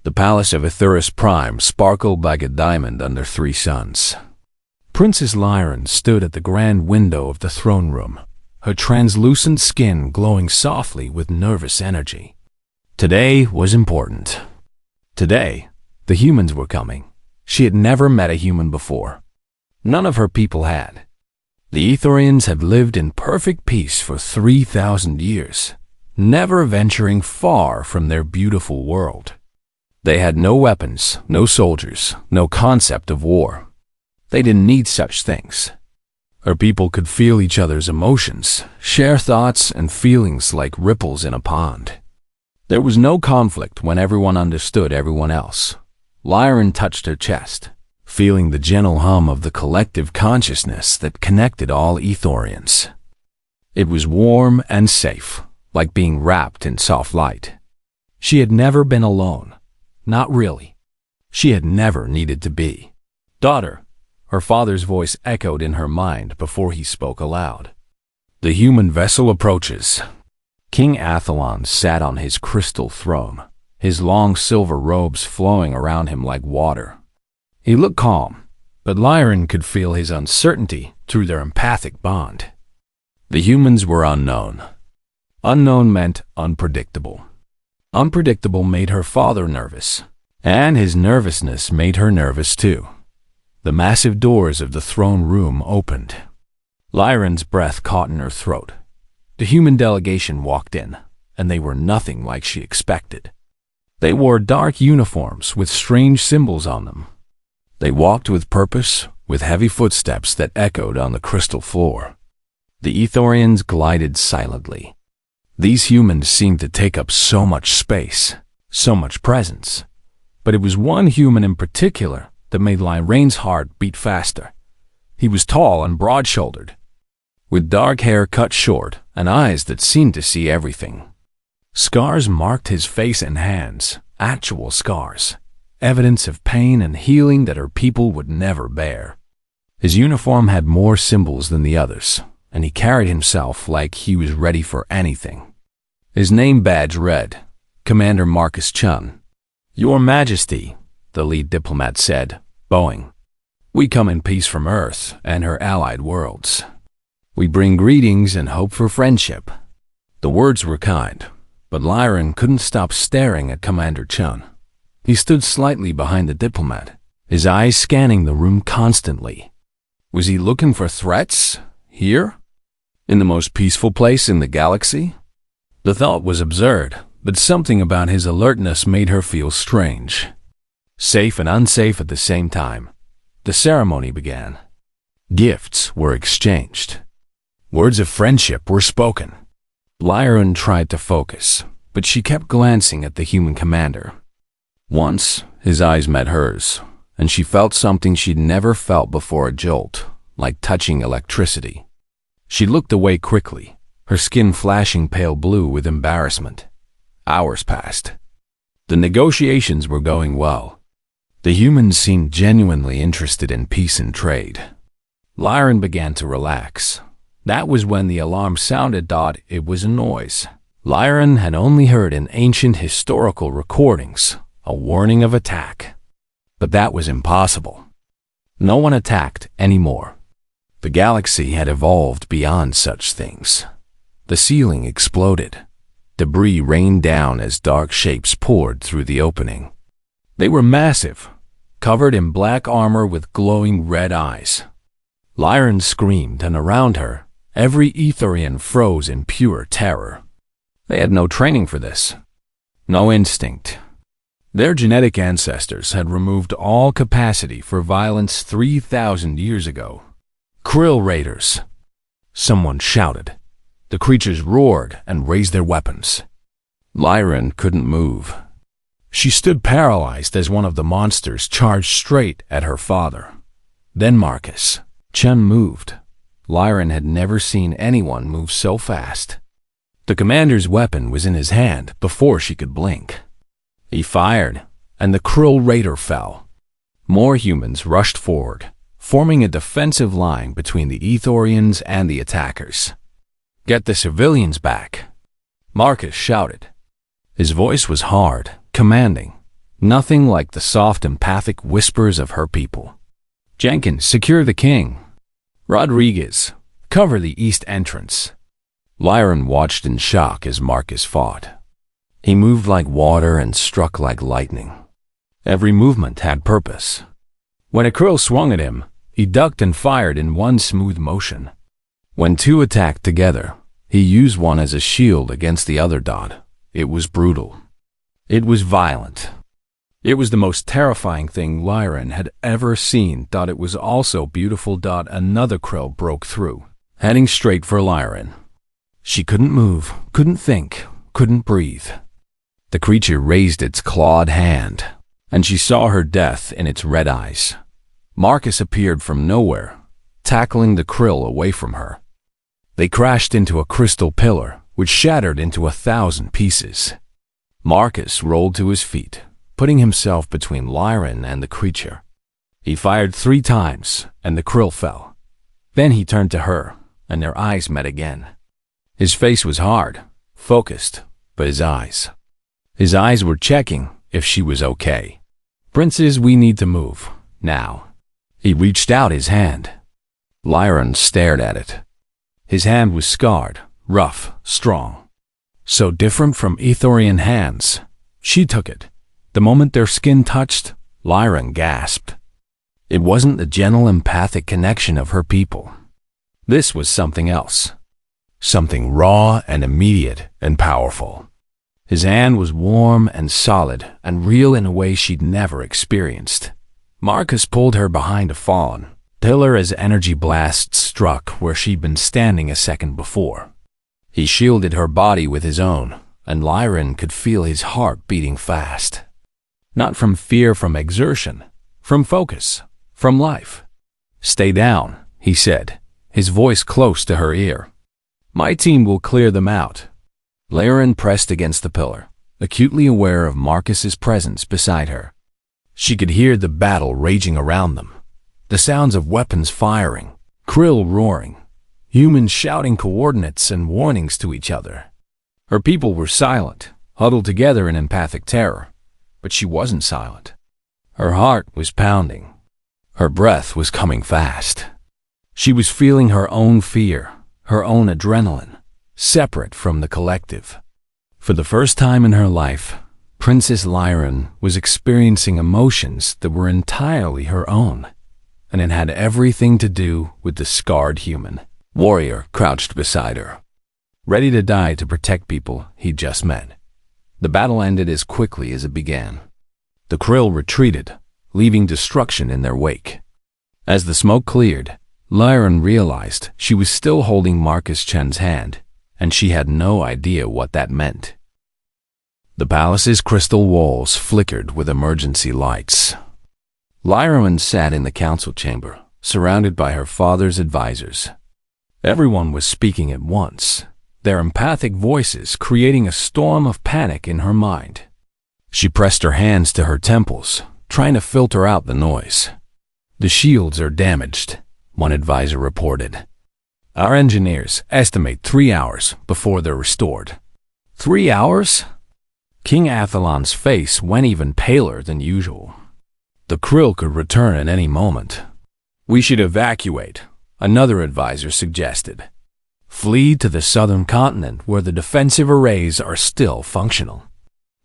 The palace of Aethurus Prime sparkled like a diamond under three suns. Princess Lyran stood at the grand window of the throne room, her translucent skin glowing softly with nervous energy. Today was important. Today, the humans were coming. She had never met a human before. None of her people had. The Ethorians had lived in perfect peace for 3,000 years, never venturing far from their beautiful world. They had no weapons, no soldiers, no concept of war. They didn't need such things. Her people could feel each other's emotions, share thoughts and feelings like ripples in a pond. There was no conflict when everyone understood everyone else. Lyran touched her chest, feeling the gentle hum of the collective consciousness that connected all Ethorians. It was warm and safe, like being wrapped in soft light. She had never been alone. Not really. She had never needed to be. "Daughter," her father's voice echoed in her mind before he spoke aloud. "The human vessel approaches." King Athlon sat on his crystal throne, his long silver robes flowing around him like water. He looked calm, but Lyran could feel his uncertainty through their empathic bond. The humans were unknown. Unknown meant unpredictable. Unpredictable made her father nervous, and his nervousness made her nervous too. The massive doors of the throne room opened. Lyran's breath caught in her throat. The human delegation walked in, and they were nothing like she expected. They wore dark uniforms with strange symbols on them. They walked with purpose, with heavy footsteps that echoed on the crystal floor. The Ethorians glided silently. These humans seemed to take up so much space, so much presence. But it was one human in particular that made Lyran's heart beat faster. He was tall and broad-shouldered, with dark hair cut short and eyes that seemed to see everything. Scars marked his face and hands, actual scars, evidence of pain and healing that her people would never bear. His uniform had more symbols than the others, and he carried himself like he was ready for anything. His name badge read, Commander Marcus Chun. "Your Majesty," the lead diplomat said, bowing. "We come in peace from Earth and her allied worlds. We bring greetings and hope for friendship." The words were kind, but Lyran couldn't stop staring at Commander Chun. He stood slightly behind the diplomat, his eyes scanning the room constantly. Was he looking for threats? Here? In the most peaceful place in the galaxy? The thought was absurd, but something about his alertness made her feel strange. Safe and unsafe at the same time. The ceremony began. Gifts were exchanged. Words of friendship were spoken. Lyran tried to focus, but she kept glancing at the human commander. Once, his eyes met hers, and she felt something she'd never felt before, a jolt, like touching electricity. She looked away quickly, her skin flashing pale blue with embarrassment. Hours passed. The negotiations were going well. The humans seemed genuinely interested in peace and trade. Lyran began to relax. That was when the alarm sounded. It was a noise Lyran had only heard in ancient historical recordings, a warning of attack. But that was impossible. No one attacked anymore. The galaxy had evolved beyond such things. The ceiling exploded. Debris rained down as dark shapes poured through the opening. They were massive, covered in black armor with glowing red eyes. Lyran screamed, and around her, every Ethorian froze in pure terror. They had no training for this, no instinct. Their genetic ancestors had removed all capacity for violence 3,000 years ago. "Krill Raiders!" Someone shouted. The creatures roared and raised their weapons. Lyran couldn't move. She stood paralyzed as one of the monsters charged straight at her father. Then Marcus. Chun moved. Lyran had never seen anyone move so fast. The commander's weapon was in his hand before she could blink. He fired, and the Krill Raider fell. More humans rushed forward, forming a defensive line between the Ethorians and the attackers. "Get the civilians back," Marcus shouted. His voice was hard, commanding, Nothing like the soft, empathic whispers of her people. Jenkins, secure the king. Rodriguez, cover the east entrance. Lyron watched in shock as Marcus fought. He moved like water and struck like lightning. Every movement had purpose. When a krill swung at him, he ducked and fired in one smooth motion. When two attacked together, he used one as a shield against the other. It was brutal. It was violent. It was the most terrifying thing Lyron had ever seen. It was also beautiful. Another krill broke through, heading straight for Lyron. She couldn't move, couldn't think, couldn't breathe. The creature raised its clawed hand, and she saw her death in its red eyes. Marcus appeared from nowhere, tackling the krill away from her. They crashed into a crystal pillar, which shattered into 1,000 pieces. Marcus rolled to his feet, putting himself between Lyron and the creature. He fired 3 times, and the krill fell. Then he turned to her, and their eyes met again. His face was hard, focused, but his eyes were checking if she was okay. Princess, we need to move, now. He reached out his hand. Lyron stared at it. His hand was scarred, rough, strong. So different from Ethorian hands. She took it. The moment their skin touched, Lyron gasped. It wasn't the gentle, empathic connection of her people. This was something else. Something raw and immediate and powerful. His hand was warm and solid and real in a way she'd never experienced. Marcus pulled her behind a fallen pillar as energy blasts struck where she'd been standing a second before. He shielded her body with his own, and Lyron could feel his heart beating fast. Not from fear, from exertion, from focus, from life. Stay down, he said, his voice close to her ear. My team will clear them out. Lyron pressed against the pillar, acutely aware of Marcus's presence beside her. She could hear the battle raging around them, the sounds of weapons firing, krill roaring, humans shouting coordinates and warnings to each other. Her people were silent, huddled together in empathic terror, but she wasn't silent. Her heart was pounding. Her breath was coming fast. She was feeling her own fear, her own adrenaline, separate from the collective. For the first time in her life, Princess Lyron was experiencing emotions that were entirely her own, and it had everything to do with the scarred human warrior crouched beside her, ready to die to protect people he'd just met. The battle ended as quickly as it began. The krill retreated, leaving destruction in their wake. As the smoke cleared, Lyron realized she was still holding Marcus Chen's hand, and she had no idea what that meant. The palace's crystal walls flickered with emergency lights. Lyron sat in the council chamber, surrounded by her father's advisors. Everyone was speaking at once, their empathic voices creating a storm of panic in her mind. She pressed her hands to her temples, trying to filter out the noise. The shields are damaged, one advisor reported. Our engineers estimate 3 hours before they're restored. 3 hours? King Athalon's face went even paler than usual. The krill could return at any moment. We should evacuate, another advisor suggested. Flee to the southern continent where the defensive arrays are still functional.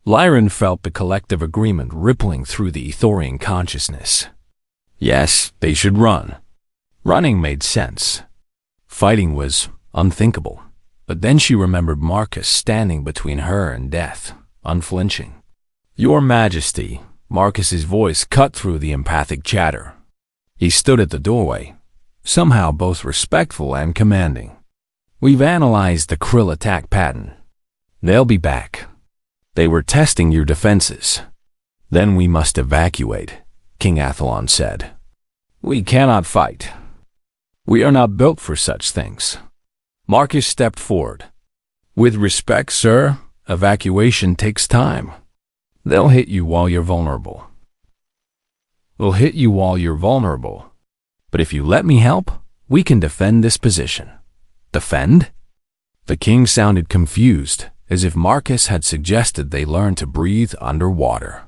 Lyron felt the collective agreement rippling through the Ethorian consciousness. Yes, they should run. Running made sense. Fighting was unthinkable. But then she remembered Marcus standing between her and death, unflinching. Your Majesty, Marcus's voice cut through the empathic chatter. He stood at the doorway, somehow both respectful and commanding. We've analyzed the krill attack pattern. They'll be back. They were testing your defenses. Then we must evacuate, King Athalon said. We cannot fight. We are not built for such things. Marcus stepped forward. With respect, sir, evacuation takes time. They'll hit you while you're vulnerable. They'll hit you while you're vulnerable. But if you let me help, we can defend this position. Defend? The king sounded confused, as if Marcus had suggested they learn to breathe underwater.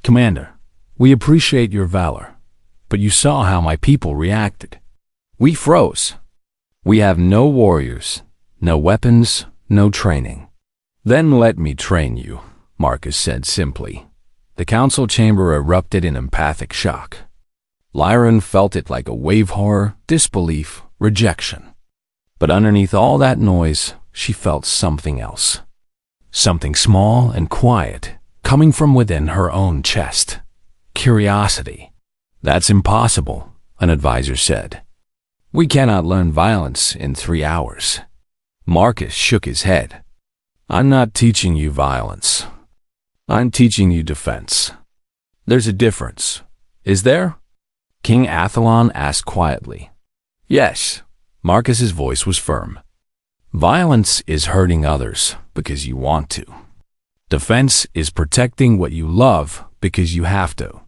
Commander, we appreciate your valor, but you saw how my people reacted. We froze. We have no warriors, no weapons, no training. Then let me train you, Marcus said simply. The council chamber erupted in empathic shock. Lyron felt it like a wave: horror, disbelief, rejection. But underneath all that noise, she felt something else. Something small and quiet, coming from within her own chest. Curiosity. That's impossible, an advisor said. We cannot learn violence in 3 hours. Marcus shook his head. I'm not teaching you violence. I'm teaching you defense. There's a difference. Is there? King Athlon asked quietly. Yes. Marcus's voice was firm. Violence is hurting others because you want to. Defense is protecting what you love because you have to.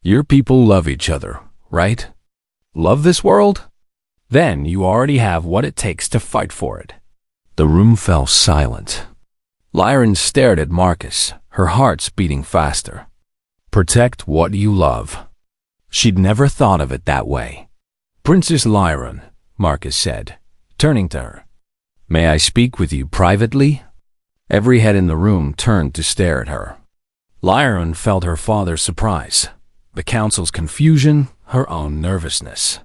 Your people love each other, right? Love this world? Then you already have what it takes to fight for it. The room fell silent. Lyron stared at Marcus, her heart beating faster. Protect what you love. She'd never thought of it that way. Princess Lyron, Marcus said, turning to her. May I speak with you privately? Every head in the room turned to stare at her. Lyron felt her father's surprise, the council's confusion, her own nervousness.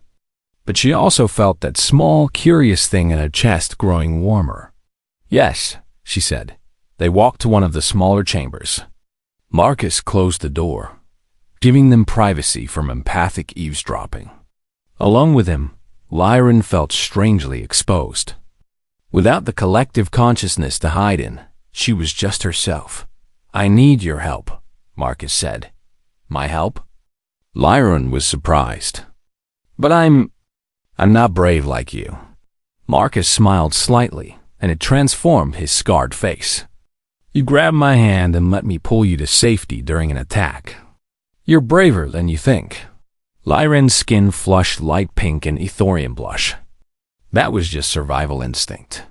But she also felt that small, curious thing in her chest growing warmer. Yes, she said. They walked to one of the smaller chambers. Marcus closed the door, giving them privacy from empathic eavesdropping. Along with him, Lyron felt strangely exposed. Without the collective consciousness to hide in, she was just herself. I need your help, Marcus said. My help? Lyron was surprised. But I'm not brave like you. Marcus smiled slightly, and it transformed his scarred face. You grabbed my hand and let me pull you to safety during an attack. You're braver than you think. Lyron's skin flushed light pink and Ethorian blush. That was just survival instinct.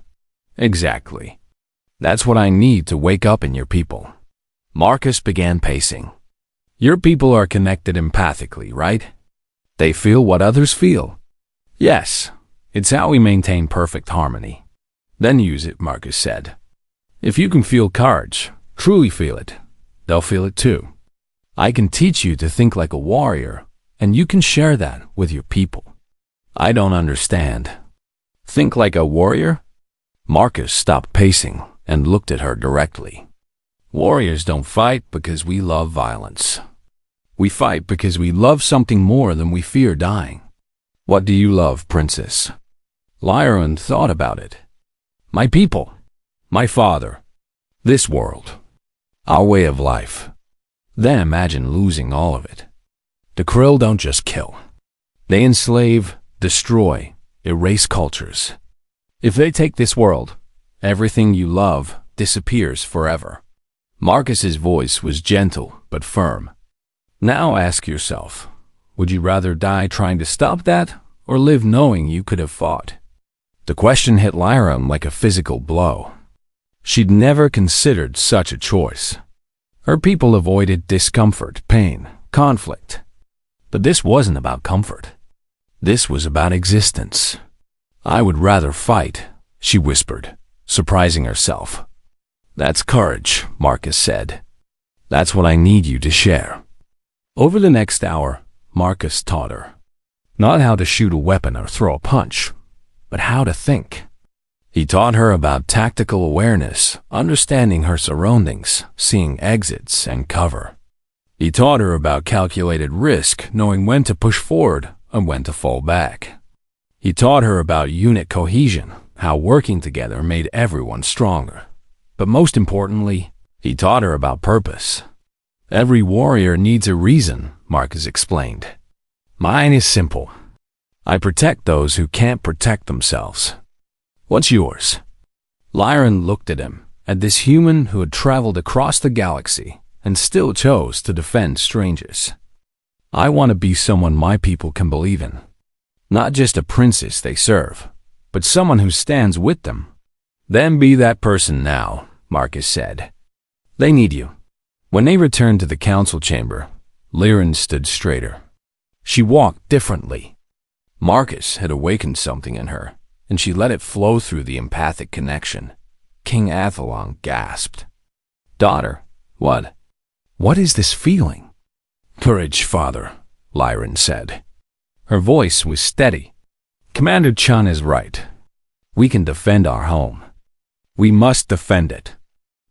Exactly. That's what I need to wake up in your people. Marcus began pacing. Your people are connected empathically, right? They feel what others feel. Yes, it's how we maintain perfect harmony. Then use it, Marcus said. If you can feel courage, truly feel it, they'll feel it too. I can teach you to think like a warrior, and you can share that with your people. I don't understand. Think like a warrior? Marcus stopped pacing and looked at her directly. Warriors don't fight because we love violence. We fight because we love something more than we fear dying. What do you love, princess? Lyron thought about it. My people. My father. This world. Our way of life. Then imagine losing all of it. The Krill don't just kill. They enslave, destroy, erase cultures. If they take this world, everything you love disappears forever. Marcus's voice was gentle but firm. Now ask yourself, would you rather die trying to stop that or live knowing you could have fought? The question hit Lyron like a physical blow. She'd never considered such a choice. Her people avoided discomfort, pain, conflict. But this wasn't about comfort. This was about existence. I would rather fight, she whispered, surprising herself. That's courage, Marcus said. That's what I need you to share. Over the next hour, Marcus taught her. Not how to shoot a weapon or throw a punch, but how to think. He taught her about tactical awareness, understanding her surroundings, seeing exits and cover. He taught her about calculated risk, knowing when to push forward and when to fall back. He taught her about unit cohesion, how working together made everyone stronger. But most importantly, he taught her about purpose. Every warrior needs a reason, Marcus explained. Mine is simple. I protect those who can't protect themselves. What's yours? Lyron looked at him, at this human who had traveled across the galaxy and still chose to defend strangers. I want to be someone my people can believe in. Not just a princess they serve, but someone who stands with them. Then be that person now, Marcus said. They need you. When they returned to the council chamber, Lyran stood straighter. She walked differently. Marcus had awakened something in her, and she let it flow through the empathic connection. King Athalon gasped. "Daughter, what? What is this feeling?" "Courage, father," Lyran said. Her voice was steady. "Commander Chun is right. We can defend our home. We must defend it."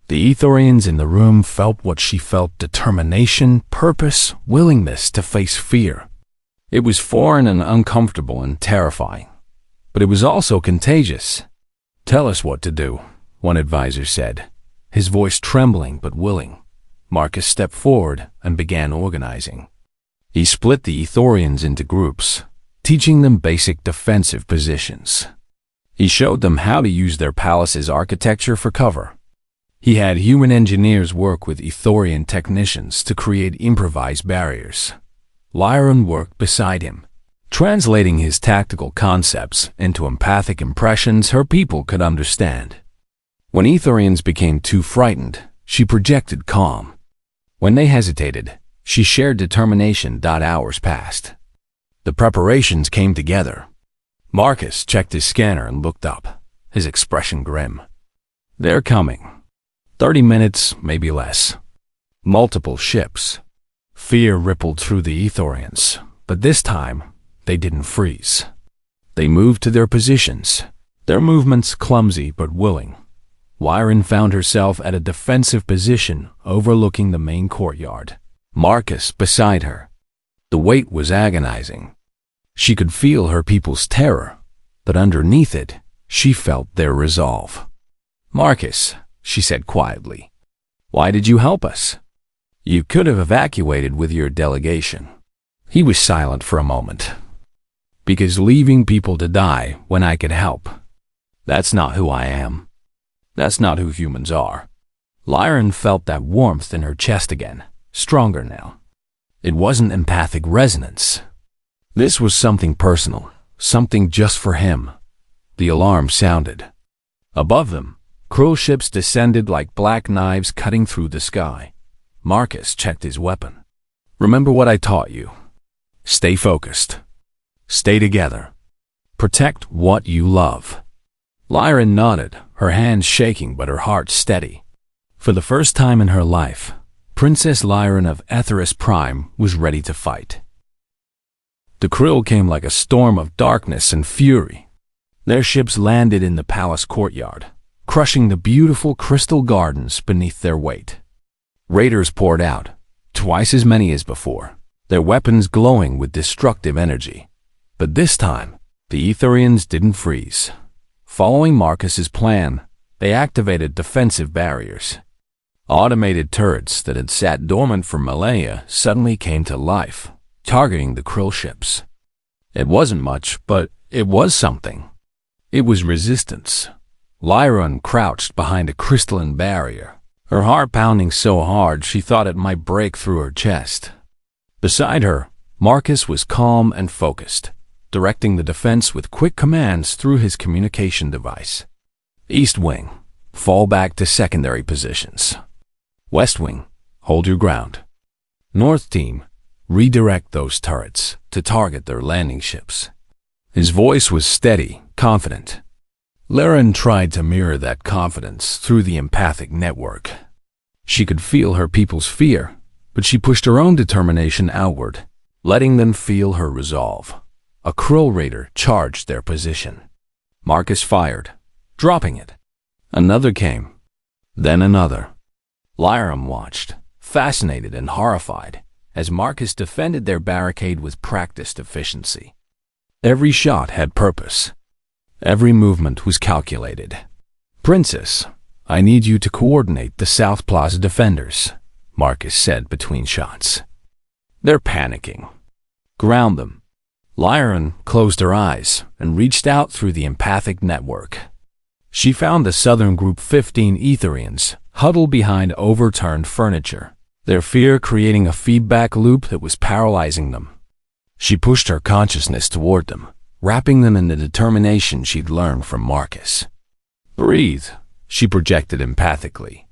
The Ethorians in the room felt what she felt: determination, purpose, willingness to face fear. It was foreign and uncomfortable and terrifying, but it was also contagious. "Tell us what to do," one advisor said, his voice trembling but willing. Marcus stepped forward and began organizing. He split the Ethorians into groups, teaching them basic defensive positions. He showed them how to use their palace's architecture for cover. He had human engineers work with Ethorian technicians to create improvised barriers. Lyran worked beside him, translating his tactical concepts into empathic impressions her people could understand. When Ethorians became too frightened, she projected calm. When they hesitated, she shared determination. Hours passed. The preparations came together. Marcus checked his scanner and looked up, his expression grim. "They're coming. 30 minutes, maybe less. Multiple ships." Fear rippled through the Ethorians, but this time, they didn't freeze. They moved to their positions, their movements clumsy but willing. Lyran found herself at a defensive position overlooking the main courtyard. Marcus beside her. The weight was agonizing. She could feel her people's terror, but underneath it, she felt their resolve. "Marcus," she said quietly, "why did you help us? You could have evacuated with your delegation." He was silent for a moment. "Because leaving people to die when I could help. That's not who I am. That's not who humans are." Lyran felt that warmth in her chest again, stronger now. It wasn't empathic resonance. This was something personal, something just for him. The alarm sounded. Above them, Krill ships descended like black knives cutting through the sky. Marcus checked his weapon. "Remember what I taught you. Stay focused. Stay together. Protect what you love." Lyran nodded, her hands shaking but her heart steady. For the first time in her life, Princess Lyran of Etheris Prime was ready to fight. The Krill came like a storm of darkness and fury. Their ships landed in the palace courtyard, crushing the beautiful crystal gardens beneath their weight. Raiders poured out, twice as many as before, their weapons glowing with destructive energy. But this time, the Ethorians didn't freeze. Following Marcus's plan, they activated defensive barriers. Automated turrets that had sat dormant for millennia suddenly came to life, targeting the Krill ships. It wasn't much, but it was something. It was resistance. Lyran crouched behind a crystalline barrier, her heart pounding so hard she thought it might break through her chest. Beside her, Marcus was calm and focused, directing the defense with quick commands through his communication device. East Wing, fall back to secondary positions. West Wing, hold your ground. North Team, redirect those turrets to target their landing ships. His voice was steady, confident. Lyran tried to mirror that confidence through the empathic network. She could feel her people's fear, but she pushed her own determination outward, letting them feel her resolve. A Krill raider charged their position. Marcus fired, dropping it. Another came, then another. Lyran watched, fascinated and horrified, as Marcus defended their barricade with practiced efficiency. Every shot had purpose. Every movement was calculated. "Princess, I need you to coordinate the South Plaza defenders," Marcus said between shots. "They're panicking. Ground them." Lyran closed her eyes and reached out through the empathic network. She found the Southern Group 15 Ethorians huddled behind overturned furniture, their fear creating a feedback loop that was paralyzing them. She pushed her consciousness toward them, wrapping them in the determination she'd learned from Marcus. "Breathe," she projected empathically.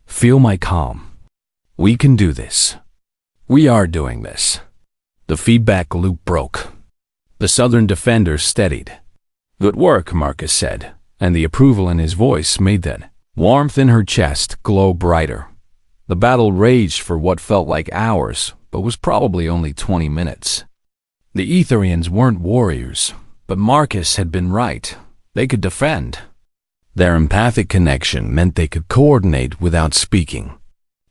"Feel my calm. We can do this. We are doing this. The feedback loop broke. The Southern defenders steadied. Good work, Marcus said, and the approval in his voice made that warmth in her chest glow brighter. The battle raged for what felt like hours, but was probably only 20 minutes. The Etherians weren't warriors, but Marcus had been right. They could defend. Their empathic connection meant they could coordinate without speaking.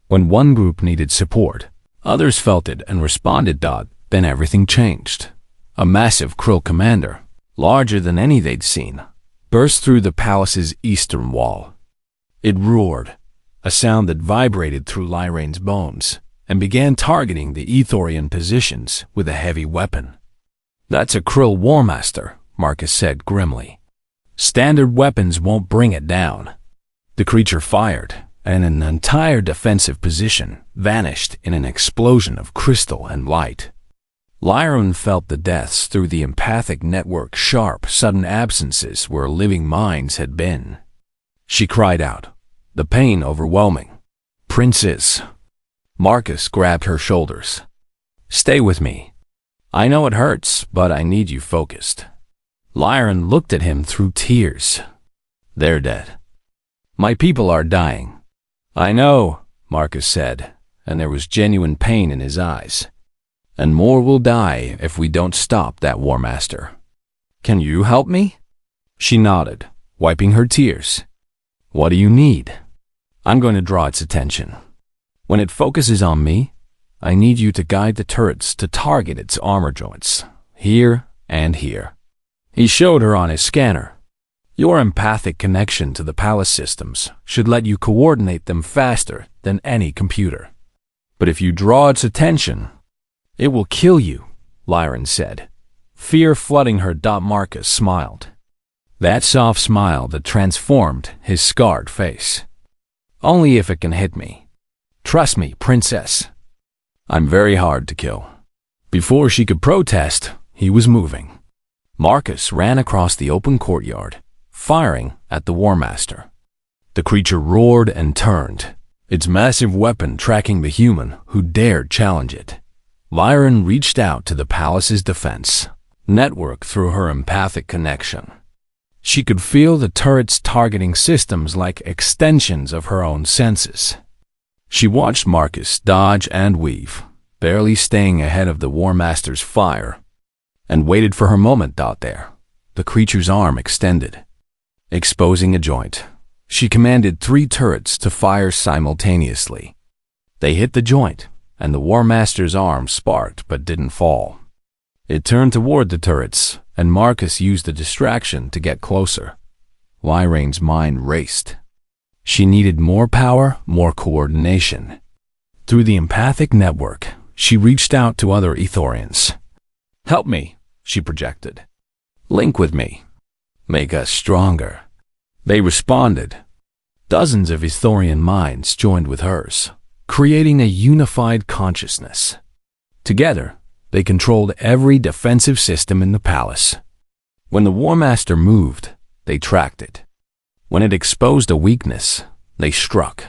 When one group needed support, others felt it and responded. Then everything changed. A massive Krill commander, larger than any they'd seen, burst through the palace's eastern wall. It roared, a sound that vibrated through Lyrane's bones, and began targeting the Ethorian positions with a heavy weapon. That's a Krill Warmaster, Marcus said grimly. Standard weapons won't bring it down. The creature fired, and an entire defensive position vanished in an explosion of crystal and light. Lyrane felt the deaths through the empathic network, sharp, sudden absences where living minds had been. She cried out, the pain overwhelming. Princess. Marcus grabbed her shoulders. Stay with me. I know it hurts, but I need you focused. Lyrane looked at him through tears. They're dead. My people are dying. I know, Marcus said, and there was genuine pain in his eyes. And more will die if we don't stop that Warmaster. Can you help me? She nodded, wiping her tears. What do you need? I'm going to draw its attention. When it focuses on me, I need you to guide the turrets to target its armor joints, here and here. He showed her on his scanner. Your empathic connection to the palace systems should let you coordinate them faster than any computer. But if you draw its attention, it will kill you, Lyrane said. Fear flooding her. Marcus smiled. That soft smile that transformed his scarred face. Only if it can hit me. Trust me, princess. I'm very hard to kill. Before she could protest, he was moving. Marcus ran across the open courtyard, firing at the Warmaster. The creature roared and turned, its massive weapon tracking the human who dared challenge it. Lyrane reached out to the palace's defense network through her empathic connection. She could feel the turrets targeting systems like extensions of her own senses. She watched Marcus dodge and weave, barely staying ahead of the Warmaster's fire, and waited for her moment. There, the creature's arm extended, exposing a joint. She commanded 3 turrets to fire simultaneously. They hit the joint, and the Warmaster's arm sparked but didn't fall. It turned toward the turrets, and Marcus used the distraction to get closer. Lyrane's mind raced. She needed more power, more coordination. Through the empathic network, she reached out to other Ethorians. Help me, she projected. Link with me. Make us stronger. They responded. Dozens of Ethorian minds joined with hers, creating a unified consciousness. Together, they controlled every defensive system in the palace. When the Warmaster moved, they tracked it. When it exposed a weakness, they struck.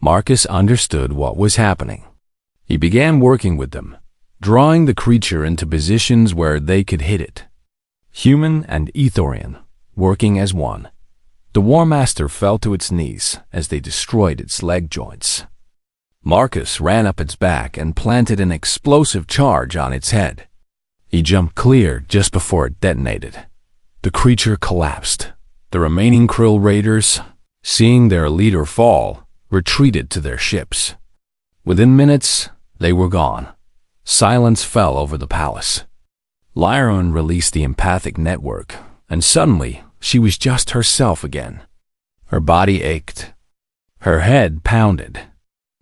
Marcus understood what was happening. He began working with them, drawing the creature into positions where they could hit it. Human and Ethorian, working as one. The Warmaster fell to its knees as they destroyed its leg joints. Marcus ran up its back and planted an explosive charge on its head. He jumped clear just before it detonated. The creature collapsed. The remaining Krill raiders, seeing their leader fall, retreated to their ships. Within minutes, they were gone. Silence fell over the palace. Lyrane released the empathic network, and suddenly she was just herself again. Her body ached. Her head pounded.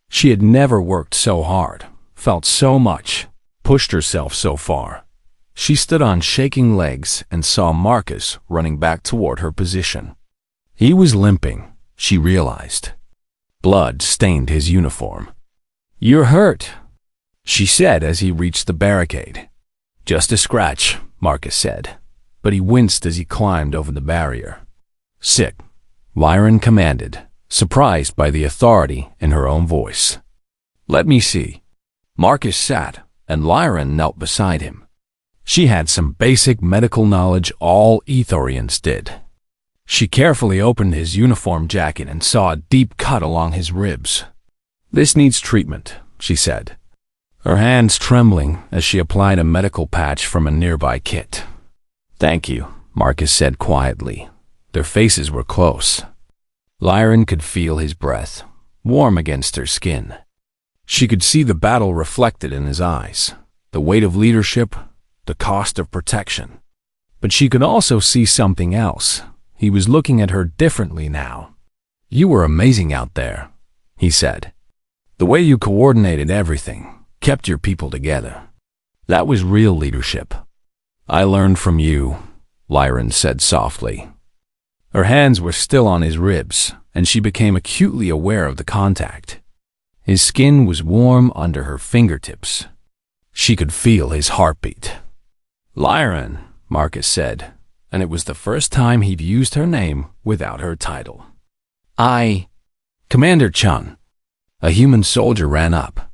She had never worked so hard, felt so much, pushed herself so far. She stood on shaking legs and saw Marcus running back toward her position. He was limping, she realized. Blood stained his uniform. You're hurt, she said as he reached the barricade. Just a scratch, Marcus said, but he winced as he climbed over the barrier. Sick, Lyrane commanded, surprised by the authority in her own voice. Let me see. Marcus sat, and Lyran knelt beside him. She had some basic medical knowledge all Ethorians did. She carefully opened his uniform jacket and saw a deep cut along his ribs. "This needs treatment," she said, her hands trembling as she applied a medical patch from a nearby kit. "Thank you," Marcus said quietly. Their faces were close. Lyran could feel his breath, warm against her skin. She could see the battle reflected in his eyes, the weight of leadership, the cost of protection. But she could also see something else. He was looking at her differently now. "You were amazing out there," he said. "The way you coordinated everything, kept your people together. That was real leadership." "I learned from you," Lyran said softly. Her hands were still on his ribs, and she became acutely aware of the contact. His skin was warm under her fingertips. She could feel his heartbeat. "Lyran," Marcus said, and it was the first time he'd used her name without her title. Commander Chun." A human soldier ran up.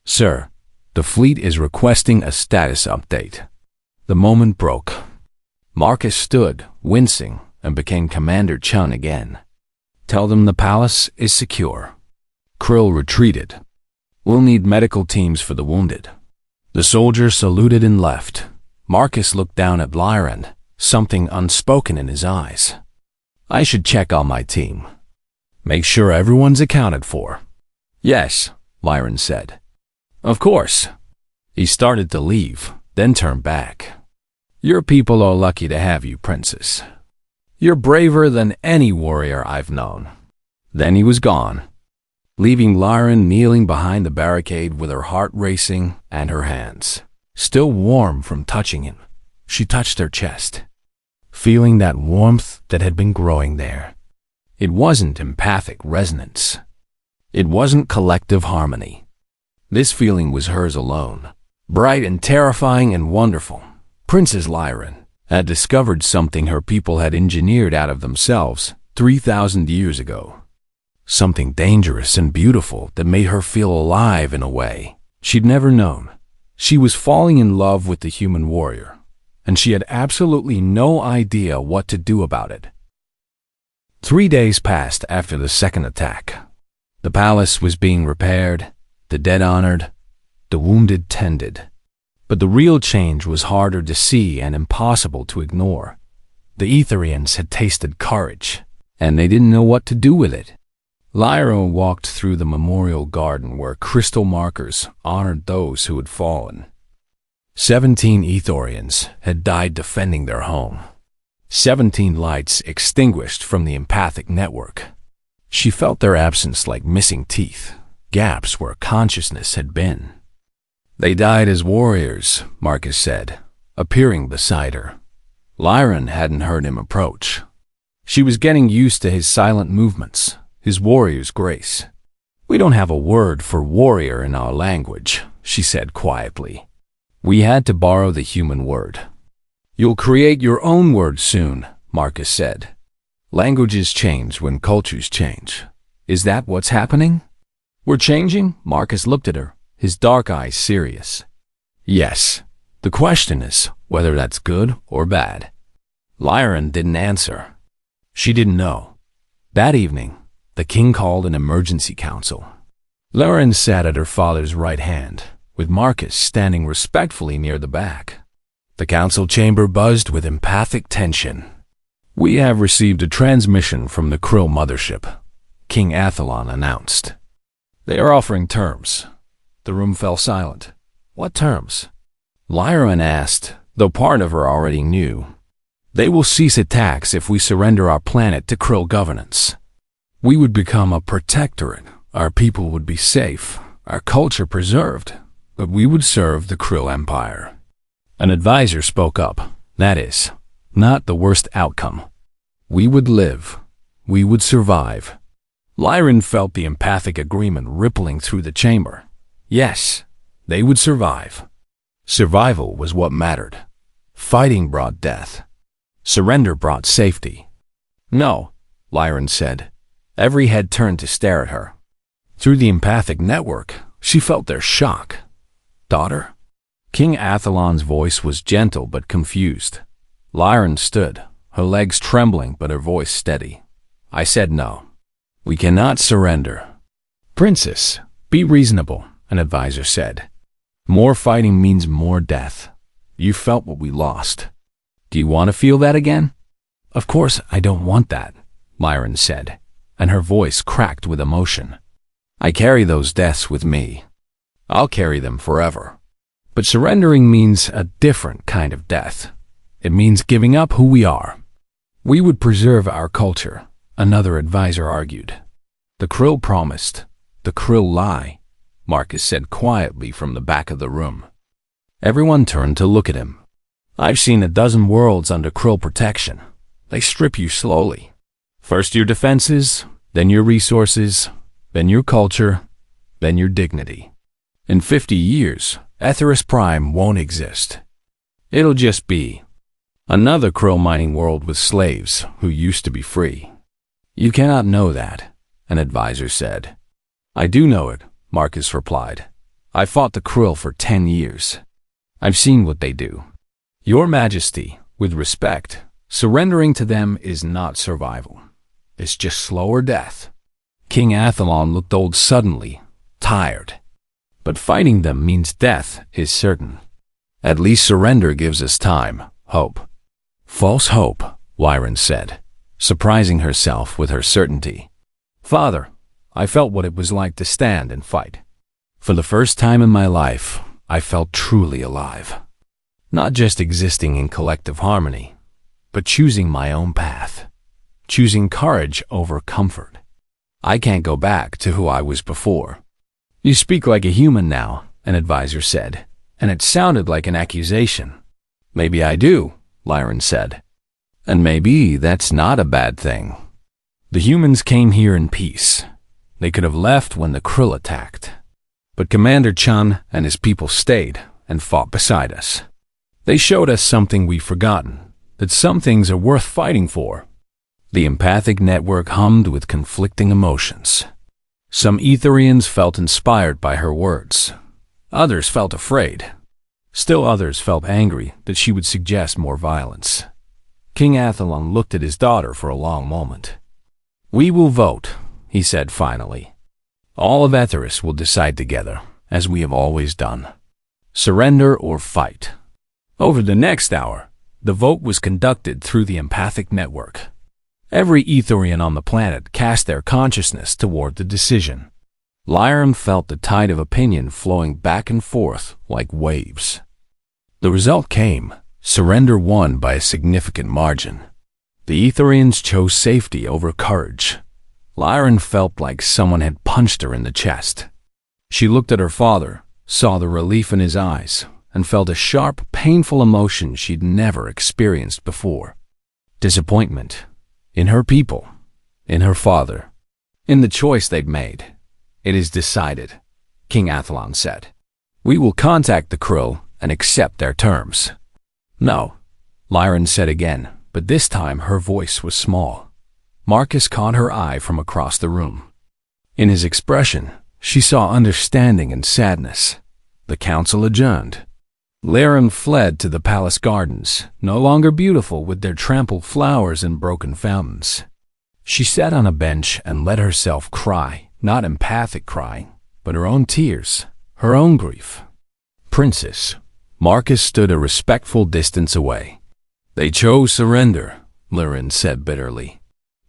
"Sir, the fleet is requesting a status update." The moment broke. Marcus stood, wincing, and became Commander Chun again. "Tell them the palace is secure." Krill retreated. "We'll need medical teams for the wounded." The soldier saluted and left. Marcus looked down at Lyran, something unspoken in his eyes. "I should check on my team. Make sure everyone's accounted for." "Yes," Lyran said. "Of course." He started to leave, then turned back. "Your people are lucky to have you, Princess. You're braver than any warrior I've known." Then he was gone, leaving Lyran kneeling behind the barricade with her heart racing and her hands still warm from touching him. She touched her chest, feeling that warmth that had been growing there. It wasn't empathic resonance. It wasn't collective harmony. This feeling was hers alone, bright and terrifying and wonderful. Princess Lyran had discovered something her people had engineered out of themselves 3,000 years ago. Something dangerous and beautiful that made her feel alive in a way she'd never known. She was falling in love with the human warrior, and she had absolutely no idea what to do about it. 3 days passed after the second attack. The palace was being repaired, the dead honored, the wounded tended. But the real change was harder to see and impossible to ignore. The Etherians had tasted courage, and they didn't know what to do with it. Lyra walked through the memorial garden where crystal markers honored those who had fallen. 17 Ethorians had died defending their home. 17 lights extinguished from the empathic network. She felt their absence like missing teeth, gaps where consciousness had been. "They died as warriors," Marcus said, appearing beside her. Lyran hadn't heard him approach. She was getting used to his silent movements, his warrior's grace. "We don't have a word for warrior in our language," she said quietly. "We had to borrow the human word." "You'll create your own word soon," Marcus said. "Languages change when cultures change. Is that what's happening?" "We're changing?" Marcus looked at her, his dark eyes serious. "Yes. The question is whether that's good or bad." Lyran didn't answer. She didn't know. That evening, the king called an emergency council. Lyran sat at her father's right hand, with Marcus standing respectfully near the back. The council chamber buzzed with empathic tension. "We have received a transmission from the Krill mothership," King Athalon announced. "They are offering terms." The room fell silent. "What terms?" Lyran asked, though part of her already knew. "They will cease attacks if we surrender our planet to Krill governance. We would become a protectorate. Our people would be safe, our culture preserved, but we would serve the Krill Empire." An advisor spoke up. "That is not the worst outcome. We would live. We would survive." Lyran felt the empathic agreement rippling through the chamber. Yes, they would survive. Survival was what mattered. Fighting brought death. Surrender brought safety. "No," Lyran said. Every head turned to stare at her. Through the empathic network, She felt their shock. Daughter? King Athalon's voice was gentle but confused. Lyran stood, her legs trembling but her voice steady. I said no. We cannot surrender. Princess, be reasonable, an advisor said. More fighting means more death. You felt what we lost. Do you want to feel that again? Of course I don't want that, Lyran said, and her voice cracked with emotion. I carry those deaths with me. I'll carry them forever. But surrendering means a different kind of death. It means giving up who we are. We would preserve our culture, another advisor argued. The Krill promised. The Krill lie, Marcus said quietly from the back of the room. Everyone turned to look at him. I've seen a dozen worlds under Krill protection. They strip you slowly. First your defenses, then your resources, then your culture, then your dignity. In 50 years, Etheris Prime won't exist. It'll just be another Krill mining world with slaves who used to be free. You cannot know that, an advisor said. I do know it, Marcus replied. I fought the Krill for 10 years. I've seen what they do. Your Majesty, with respect, surrendering to them is not survival. It's just slower death. King Athalon looked old suddenly, tired. But fighting them means death is certain. At least surrender gives us time, hope. False hope, Lyran said, surprising herself with her certainty. Father, I felt what it was like to stand and fight. For the first time in my life, I felt truly alive. Not just existing in collective harmony, but choosing my own path. Choosing courage over comfort. I can't go back to who I was before. You speak like a human now, an advisor said, and it sounded like an accusation. Maybe I do, Lyran said. And maybe that's not a bad thing. The humans came here in peace. They could have left when the Krill attacked. But Commander Chun and his people stayed and fought beside us. They showed us something we've forgotten, that some things are worth fighting for. The empathic network hummed with conflicting emotions. Some Etherians felt inspired by her words. Others felt afraid. Still others felt angry that she would suggest more violence. King Athalon looked at his daughter for a long moment. We will vote, he said finally. All of Etheris will decide together, as we have always done. Surrender or fight. Over the next hour, the vote was conducted through the empathic network. Every Etherian on the planet cast their consciousness toward the decision. Lyran felt the tide of opinion flowing back and forth like waves. The result came. Surrender won by a significant margin. The Etherians chose safety over courage. Lyran felt like someone had punched her in the chest. She looked at her father, saw the relief in his eyes, and felt a sharp, painful emotion she'd never experienced before. Disappointment. In her people, in her father, in the choice they'd made. It is decided, King Athalon said. We will contact the Krill and accept their terms. No, Lyran said again, but this time her voice was small. Marcus caught her eye from across the room. In his expression, she saw understanding and sadness. The council adjourned. Lyran fled to the palace gardens, no longer beautiful with their trampled flowers and broken fountains. She sat on a bench and let herself cry, not empathic crying, but her own tears, her own grief. Princess, Marcus stood a respectful distance away. They chose surrender, Lyran said bitterly.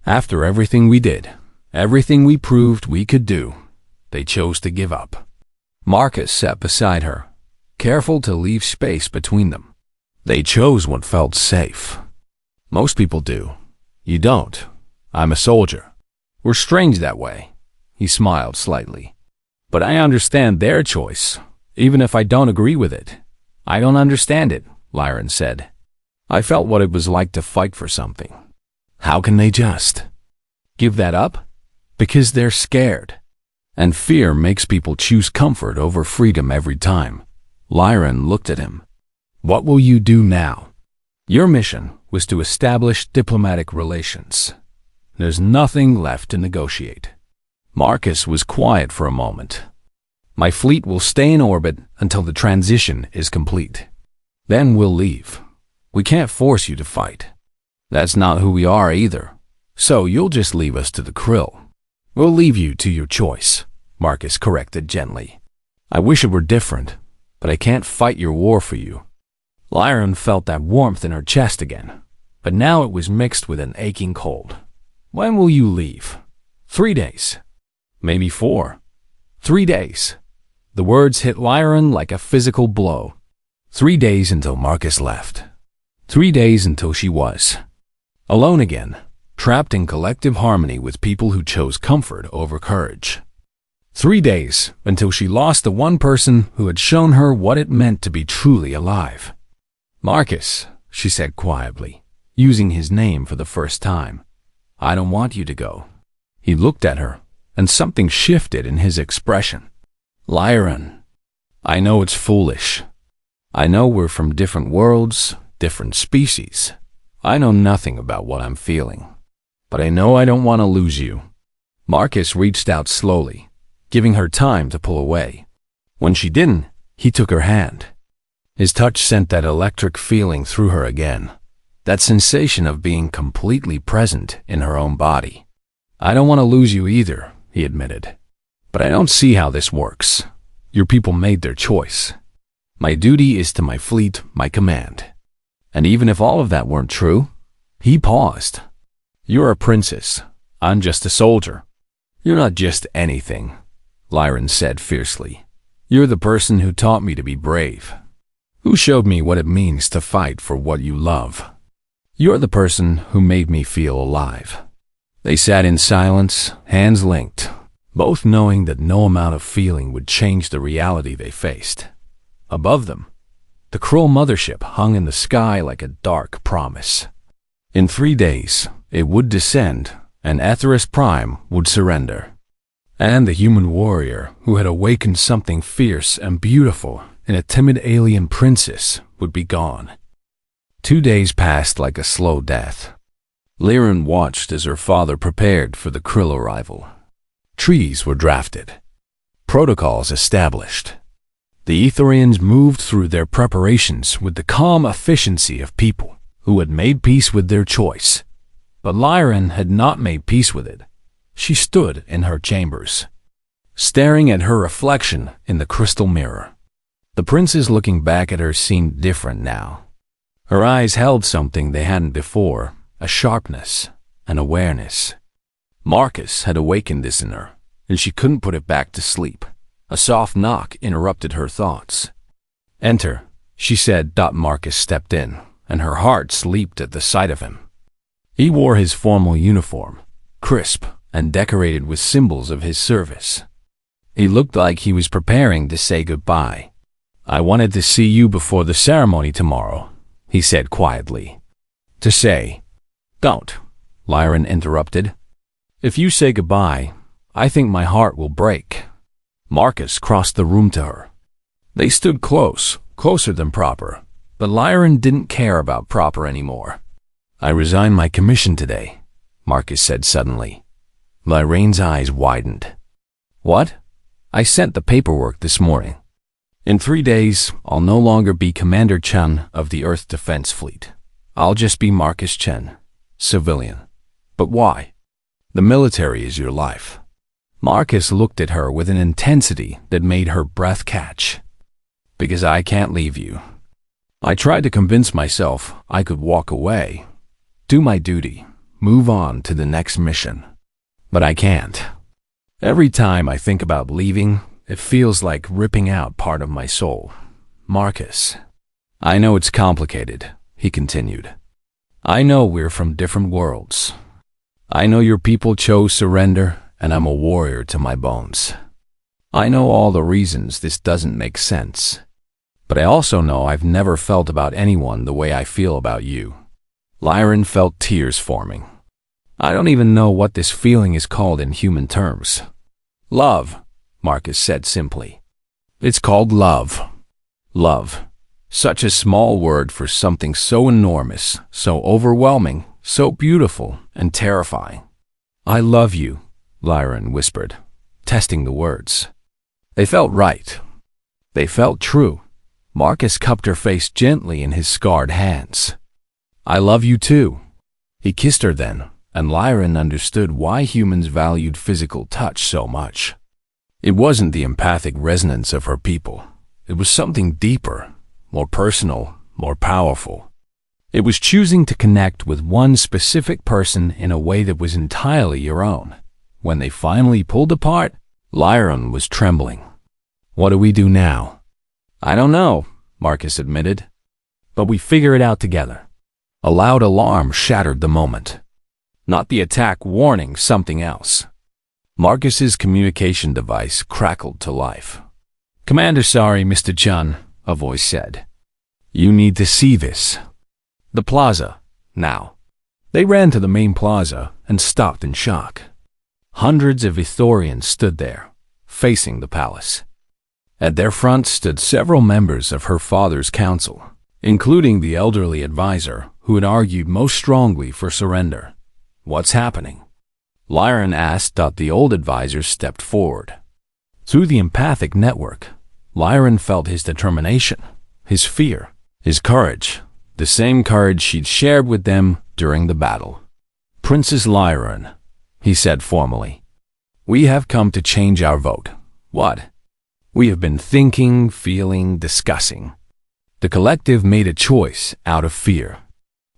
After everything we did, everything we proved we could do, they chose to give up. Marcus sat beside her, careful to leave space between them. They chose what felt safe. Most people do. You don't. I'm a soldier. We're strange that way. He smiled slightly. But I understand their choice, even if I don't agree with it. I don't understand it, Lyran said. I felt what it was like to fight for something. How can they just give that up? Because they're scared. And fear makes people choose comfort over freedom every time. Lyran looked at him. What will you do now? Your mission was to establish diplomatic relations. There's nothing left to negotiate. Marcus was quiet for a moment. My fleet will stay in orbit until the transition is complete. Then we'll leave. We can't force you to fight. That's not who we are either. So you'll just leave us to the krill. We'll leave you to your choice, Marcus corrected gently. I wish it were different, but I can't fight your war for you. Lyran felt that warmth in her chest again, but now it was mixed with an aching cold. When will you leave? 3 days. Maybe 4. 3 days. The words hit Lyran like a physical blow. 3 days until Marcus left. 3 days until she was alone again, trapped in collective harmony with people who chose comfort over courage. 3 days until she lost the one person who had shown her what it meant to be truly alive. Marcus, she said quietly, using his name for the first time. I don't want you to go. He looked at her, and something shifted in his expression. Lyran, I know it's foolish. I know we're from different worlds, different species. I know nothing about what I'm feeling. But I know I don't want to lose you. Marcus reached out slowly, giving her time to pull away. When she didn't, he took her hand. His touch sent that electric feeling through her again, that sensation of being completely present in her own body. I don't want to lose you either, he admitted. But I don't see how this works. Your people made their choice. My duty is to my fleet, my command. And even if all of that weren't true, he paused. You're a princess. I'm just a soldier. You're not just anything, Lyran said fiercely. You're the person who taught me to be brave, who showed me what it means to fight for what you love. You're the person who made me feel alive. They sat in silence, hands linked, both knowing that no amount of feeling would change the reality they faced. Above them, the cruel mothership hung in the sky like a dark promise. In 3 days, it would descend, and Aetheris Prime would surrender. And the human warrior who had awakened something fierce and beautiful in a timid alien princess would be gone. 2 days passed like a slow death. Lyran watched as her father prepared for the krill arrival. Treaties were drafted. Protocols established. The Etherians moved through their preparations with the calm efficiency of people who had made peace with their choice. But Lyran had not made peace with it. She stood in her chambers, staring at her reflection in the crystal mirror. The princes looking back at her seemed different now. Her eyes held something they hadn't before, a sharpness, an awareness. Marcus had awakened this in her, and she couldn't put it back to sleep. A soft knock interrupted her thoughts. Enter, she said. Marcus stepped in, and her heart leaped at the sight of him. He wore his formal uniform, crisp and decorated with symbols of his service. He looked like he was preparing to say goodbye. I wanted to see you before the ceremony tomorrow, he said quietly. To say, don't, Lyran interrupted. If you say goodbye, I think my heart will break. Marcus crossed the room to her. They stood close, closer than proper, but Lyran didn't care about proper anymore. I resign my commission today, Marcus said suddenly. Lyran's eyes widened. What? I sent the paperwork this morning. In 3 days, I'll no longer be Commander Chen of the Earth Defense Fleet. I'll just be Marcus Chen, civilian. But why? The military is your life. Marcus looked at her with an intensity that made her breath catch. Because I can't leave you. I tried to convince myself I could walk away, do my duty, move on to the next mission. But I can't. Every time I think about leaving, it feels like ripping out part of my soul. Marcus. I know it's complicated, he continued. I know we're from different worlds. I know your people chose surrender, and I'm a warrior to my bones. I know all the reasons this doesn't make sense. But I also know I've never felt about anyone the way I feel about you. Lyran felt tears forming. I don't even know what this feeling is called in human terms. Love, Marcus said simply. It's called love. Love. Such a small word for something so enormous, so overwhelming, so beautiful and terrifying. I love you, Lyran whispered, testing the words. They felt right. They felt true. Marcus cupped her face gently in his scarred hands. I love you too. He kissed her then, and Lyran understood why humans valued physical touch so much. It wasn't the empathic resonance of her people. It was something deeper, more personal, more powerful. It was choosing to connect with one specific person in a way that was entirely your own. When they finally pulled apart, Lyran was trembling. What do we do now? I don't know, Marcus admitted. But we figure it out together. A loud alarm shattered the moment. Not the attack warning, something else. Marcus's communication device crackled to life. Commander, sorry, Mr. Chun, a voice said. You need to see this. The plaza, now. They ran to the main plaza and stopped in shock. Hundreds of Ithorians stood there, facing the palace. At their front stood several members of her father's council, including the elderly advisor who had argued most strongly for surrender. What's happening? Lyran asked. The old advisor stepped forward. Through the empathic network, Lyran felt his determination, his fear, his courage, the same courage she'd shared with them during the battle. Princess Lyran, he said formally, we have come to change our vote. What? We have been thinking, feeling, discussing. The collective made a choice out of fear.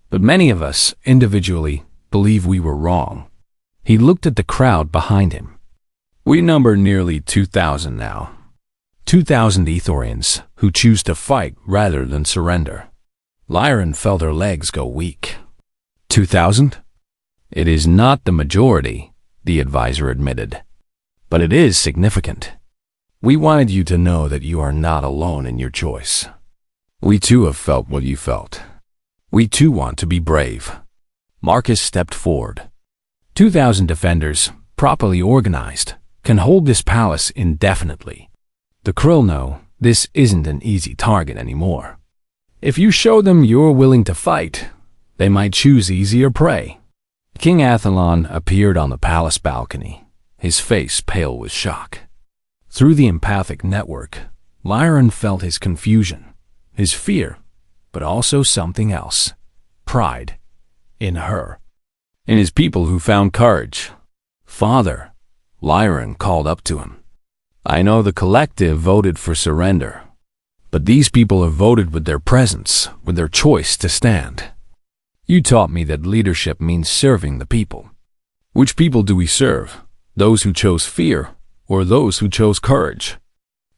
But many of us, individually, believe we were wrong. He looked at the crowd behind him. We number nearly 2,000 now. 2,000 Ithorians who choose to fight rather than surrender. Lyran felt her legs go weak. 2,000? It is not the majority, the advisor admitted. But it is significant. We wanted you to know that you are not alone in your choice. We too have felt what you felt. We too want to be brave. Marcus stepped forward. 2,000 defenders, properly organized, can hold this palace indefinitely. The Krill know this isn't an easy target anymore. If you show them you're willing to fight, they might choose easier prey. King Athlon appeared on the palace balcony, his face pale with shock. Through the empathic network, Lyran felt his confusion, his fear, but also something else. Pride. In her. In his people who found courage. Father, Lyran called up to him. I know the collective voted for surrender, but these people have voted with their presence, with their choice to stand. You taught me that leadership means serving the people. Which people do we serve? Those who chose fear, or those who chose courage?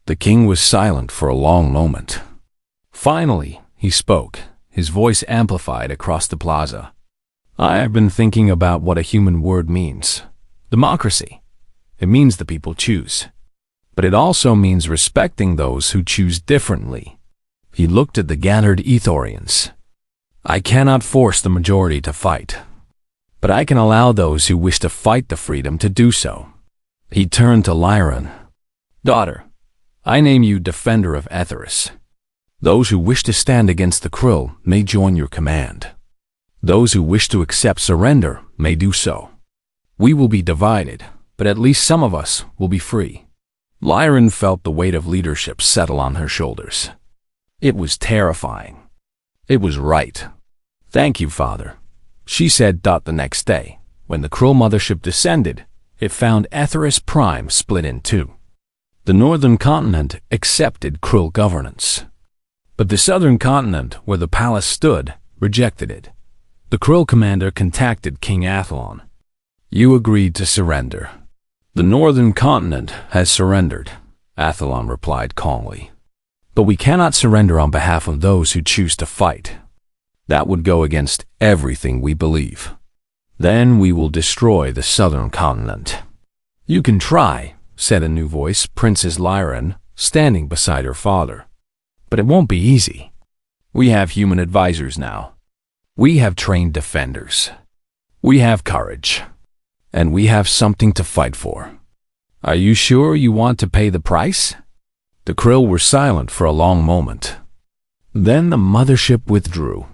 The king was silent for a long moment. Finally, he spoke, his voice amplified across the plaza. I have been thinking about what a human word means. Democracy. It means the people choose. But it also means respecting those who choose differently. He looked at the gathered Ithorians. I cannot force the majority to fight, but I can allow those who wish to fight the freedom to do so. He turned to Lyran. Daughter, I name you Defender of Etheris. Those who wish to stand against the Krill may join your command. Those who wish to accept surrender may do so. We will be divided, but at least some of us will be free. Lyran felt the weight of leadership settle on her shoulders. It was terrifying. It was right. Thank you, Father, she said. The next day, when the Krill mothership descended, it found Etheris Prime split in two. The northern continent accepted Krill governance, but the southern continent, where the palace stood, rejected it. The Krill commander contacted King Athlon. You agreed to surrender. The northern continent has surrendered, Athlon replied calmly. But we cannot surrender on behalf of those who choose to fight. That would go against everything we believe. Then we will destroy the southern continent. You can try, said a new voice, Princess Lyran, standing beside her father. But it won't be easy. We have human advisors now. We have trained defenders. We have courage. And we have something to fight for. Are you sure you want to pay the price? The Krill were silent for a long moment. Then the mothership withdrew.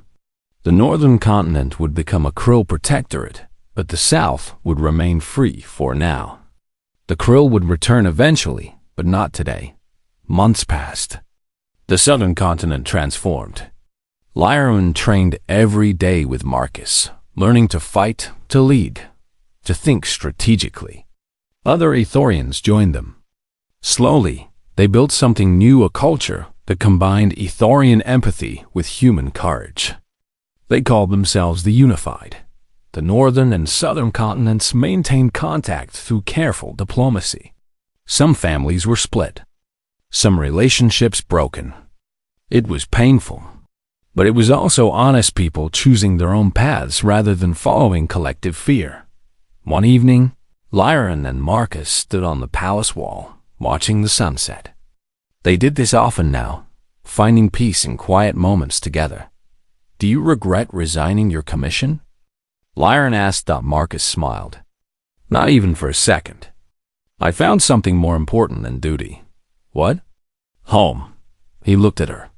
The northern continent would become a Krill protectorate, but the south would remain free for now. The Krill would return eventually, But not today. Months passed. The southern continent transformed. Lyran trained every day with Marcus, learning to fight, to lead, to think strategically. Other Ethorians joined them. Slowly, they built something new, a culture that combined Ethorian empathy with human courage. They called themselves the Unified. The northern and southern continents maintained contact through careful diplomacy. Some families were split. Some relationships broken. It was painful. But it was also honest people choosing their own paths rather than following collective fear. One evening, Lyran and Marcus stood on the palace wall, watching the sunset. They did this often now, finding peace in quiet moments together. "Do you regret resigning your commission?" Lyran asked. Marcus smiled. "Not even for a second. I found something more important than duty." "What?" "Home." He looked at her.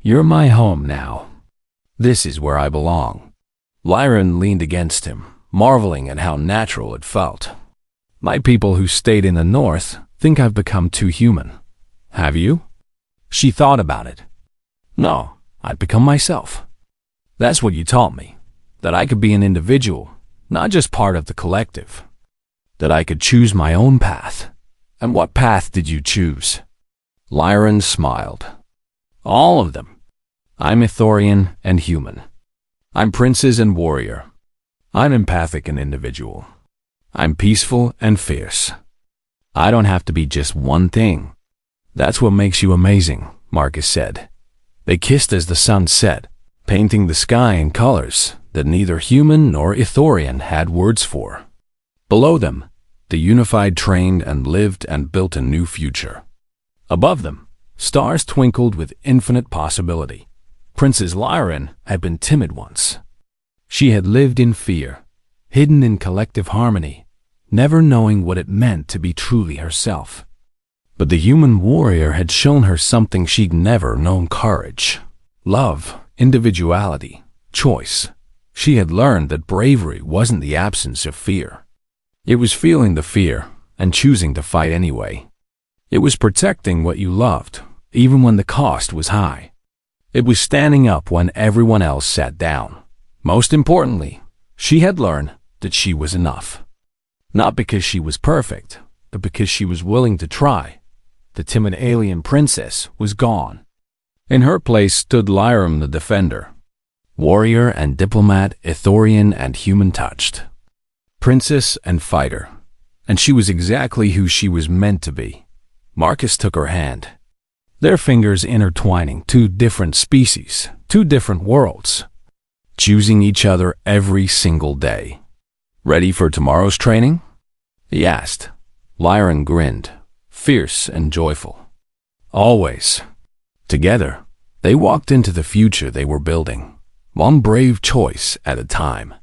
"You're my home now. This is where I belong." Lyran leaned against him, marveling at how natural it felt. "My people who stayed in the north think I've become too human. Have you?" She thought about it. "No, I've become myself. That's what you taught me, that I could be an individual, not just part of the collective. That I could choose my own path." "And what path did you choose?" Lyran smiled. "All of them. I'm Ithorian and human. I'm princess and warrior. I'm empathic and individual. I'm peaceful and fierce. I don't have to be just one thing." "That's what makes you amazing," Marcus said. They kissed as the sun set, painting the sky in colors that neither human nor Ithorian had words for. Below them, the Unified trained and lived and built a new future. Above them, stars twinkled with infinite possibility. Princess Lyran had been timid once. She had lived in fear, hidden in collective harmony, never knowing what it meant to be truly herself. But the human warrior had shown her something she'd never known: courage, love, individuality, choice. She had learned that bravery wasn't the absence of fear. It was feeling the fear and choosing to fight anyway. It was protecting what you loved, even when the cost was high. It was standing up when everyone else sat down. Most importantly, she had learned that she was enough. Not because she was perfect, but because she was willing to try. The timid alien princess was gone. In her place stood Lyram the Defender, warrior and diplomat, Ithorian and human-touched, princess and fighter, and she was exactly who she was meant to be. Marcus took her hand, their fingers intertwining. Two different species, two different worlds, choosing each other every single day. "Ready for tomorrow's training?" he asked. Lyran grinned, fierce and joyful. "Always." Together, they walked into the future they were building, one brave choice at a time.